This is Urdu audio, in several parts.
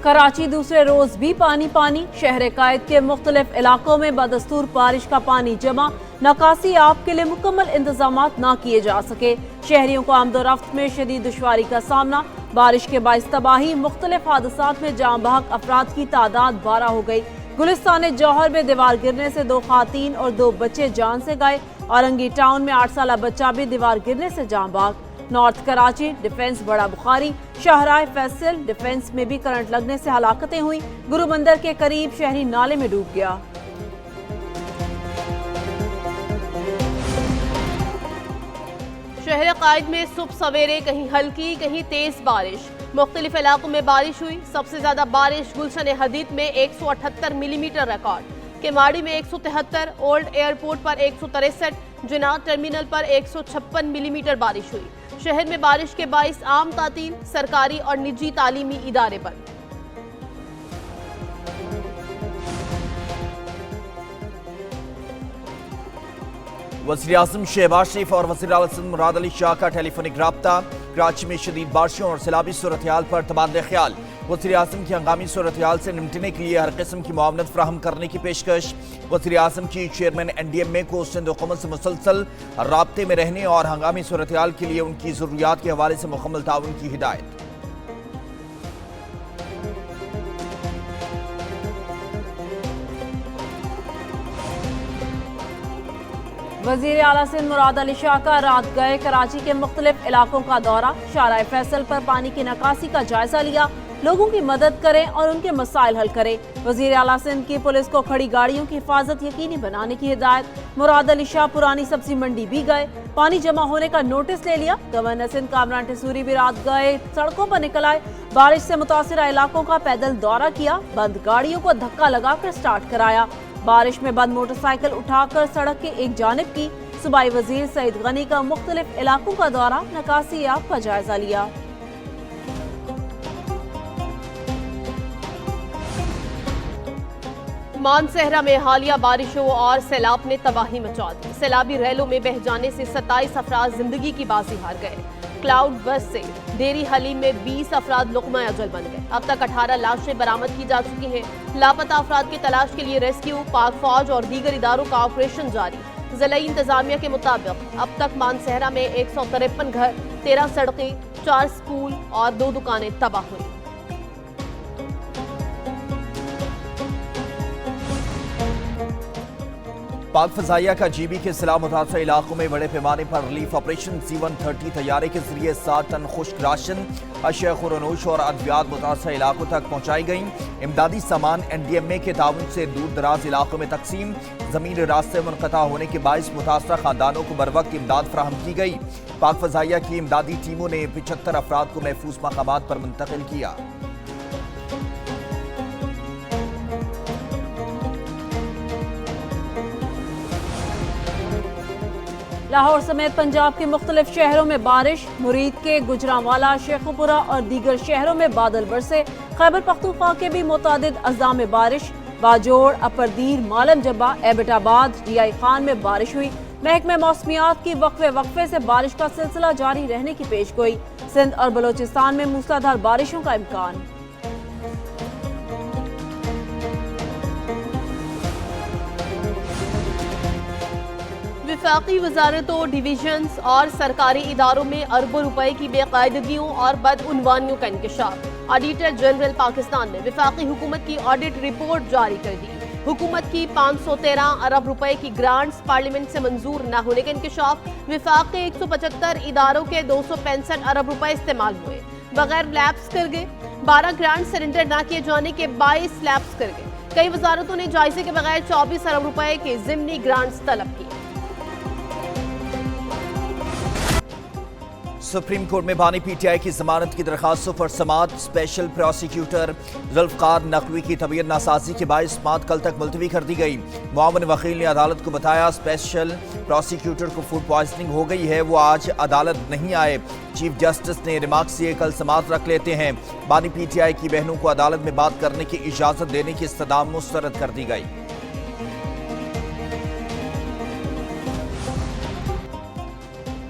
کراچی دوسرے روز بھی پانی پانی، شہر قائد کے مختلف علاقوں میں بدستور بارش کا پانی جمع، نکاسی آب کے لیے مکمل انتظامات نہ کیے جا سکے، شہریوں کو آمد و رفت میں شدید دشواری کا سامنا، بارش کے باعث تباہی، مختلف حادثات میں جاں بحق افراد کی تعداد 12 ہو گئی، گلستان جوہر میں دیوار گرنے سے 2 خواتین اور 2 بچے جان سے گئے، اورنگی ٹاؤن میں 8 سالہ بچہ بھی دیوار گرنے سے جاں بحق، نارتھ کراچی ڈیفنس بڑا بخاری شاہراہ فیصل ڈیفنس میں بھی کرنٹ لگنے سے ہلاکتیں ہوئیں، گرو مندر کے قریب شہری نالے میں ڈوب گیا۔ شہر قائد میں صبح سویرے کہیں ہلکی کہیں تیز بارش، مختلف علاقوں میں بارش ہوئی، سب سے زیادہ بارش گلشن حدید میں 178 ملی میٹر ریکارڈ، کیماڑی میں 173، اولڈ ایئرپورٹ پر 163، جناح ٹرمینل پر 156 ملی میٹر بارش ہوئی۔ شہر میں بارش کے باعث عام تعطیل، سرکاری اور نجی تعلیمی ادارے بند۔ وزیراعظم شہباز شریف اور وزیر اعظم مراد علی شاہ کا ٹیلی فونک رابطہ، کراچی میں شدید بارشوں اور سیلابی صورتحال پر تبادلہ خیال، وزیر اعظم کی ہنگامی صورتحال سے نمٹنے کے لیے ہر قسم کی معاونت فراہم کرنے کی پیشکش، وزیر اعظم کی چیئرمین NDMA کو سندھ حکومت سے مسلسل رابطے میں رہنے اور ہنگامی صورتحال کے لیے ان کی ضروریات کے حوالے سے مکمل تعاون کی ہدایت۔ وزیر اعلیٰ سندھ مراد علی شاہ کا رات گئے کراچی کے مختلف علاقوں کا دورہ، شاہراہ فیصل پر پانی کی نکاسی کا جائزہ لیا، لوگوں کی مدد کریں اور ان کے مسائل حل کریں، وزیر اعلیٰ سندھ کی پولیس کو کھڑی گاڑیوں کی حفاظت یقینی بنانے کی ہدایت، مراد علی شاہ پرانی سبزی منڈی بھی گئے، پانی جمع ہونے کا نوٹس لے لیا، گورنر سندھ کامران ٹھسوری بھی رات گئے سڑکوں پر نکل آئے، بارش سے متاثرہ علاقوں کا پیدل دورہ کیا، بند گاڑیوں کو دھکا لگا کر سٹارٹ کرایا، بارش میں بند موٹر سائیکل اٹھا کر سڑک کے ایک جانب کی، صوبائی وزیر سعید غنی کا مختلف علاقوں کا دورہ، نکاسی آب کا جائزہ لیا۔ مانسہرہ میں حالیہ بارشوں اور سیلاب نے تباہی مچا دی، سیلابی ریلوں میں بہہ جانے سے 27 افراد زندگی کی بازی ہار گئے، کلاؤڈ بس سے ڈیری حلیم میں 20 افراد لقمہ اجل بن گئے، اب تک 18 لاشیں برآمد کی جا چکی ہیں، لاپتہ افراد کی تلاش کے لیے ریسکیو، پاک فوج اور دیگر اداروں کا آپریشن جاری، ضلعی انتظامیہ کے مطابق اب تک مانسہرہ میں 153 گھر، 13 سڑکیں، 4 سکول اور 2 دکانیں تباہ ہوئی۔ پاک فضائیہ کا GB کے ضلع متاثرہ علاقوں میں بڑے پیمانے پر ریلیف آپریشن، C-130 طیارے کے ذریعے 7 ٹن خشک راشن، اشیاء خورنوش اور ادویات متاثرہ علاقوں تک پہنچائی گئیں، امدادی سامان NDMA کے تعاون سے دور دراز علاقوں میں تقسیم، زمین راستے منقطع ہونے کے باعث متاثرہ خاندانوں کو بروقت امداد فراہم کی گئی، پاک فضائیہ کی امدادی ٹیموں نے 75 افراد کو محفوظ مقامات پر منتقل کیا۔ لاہور سمیت پنجاب کے مختلف شہروں میں بارش، مرید کے گجرانوالہ، شیخوپورہ اور دیگر شہروں میں بادل برسے، خیبر پختونخوا کے بھی متعدد اضلاع میں بارش، باجوڑ، اپردیر، مالم جبہ، ایبٹ آباد، DI خان میں بارش ہوئی، محکمہ موسمیات کی وقفے سے بارش کا سلسلہ جاری رہنے کی پیش گوئی، سندھ اور بلوچستان میں موسلادھار بارشوں کا امکان۔ وفاقی وزارتوں، ڈویژنز اور سرکاری اداروں میں اربوں روپے کی بے قاعدگیوں اور بدعنوانیوں کا انکشاف، آڈیٹر جنرل پاکستان نے وفاقی حکومت کی آڈٹ رپورٹ جاری کر دی، حکومت کی 513 ارب روپے کی گرانٹس پارلیمنٹ سے منظور نہ ہونے کا انکشاف، وفاق کے 175 اداروں کے 265 ارب روپے استعمال ہوئے، بغیر لیپس کر گئے، 12 گرانٹ سرنڈر نہ کیے جانے کے 22 لیپس کر گئے، کئی وزارتوں نے جائزے کے بغیر 24 ارب روپے کے ضمنی گرانٹس طلب کی۔ سپریم کورٹ میں بانی PTI کی ضمانت کی درخواستوں پر سماعت، اسپیشل پروسیکیوٹر ذوالفقار نقوی کی طبیعت ناسازی کے باعث سماعت کل تک ملتوی کر دی گئی، معاون وکیل نے عدالت کو بتایا اسپیشل پروسیکیوٹر کو فوڈ پوائزننگ ہو گئی ہے، وہ آج عدالت نہیں آئے، چیف جسٹس نے ریمارکس دیے کل سماعت رکھ لیتے ہیں، بانی PTI کی بہنوں کو عدالت میں بات کرنے کی اجازت دینے کی استدعا مسترد کر دی گئی۔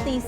30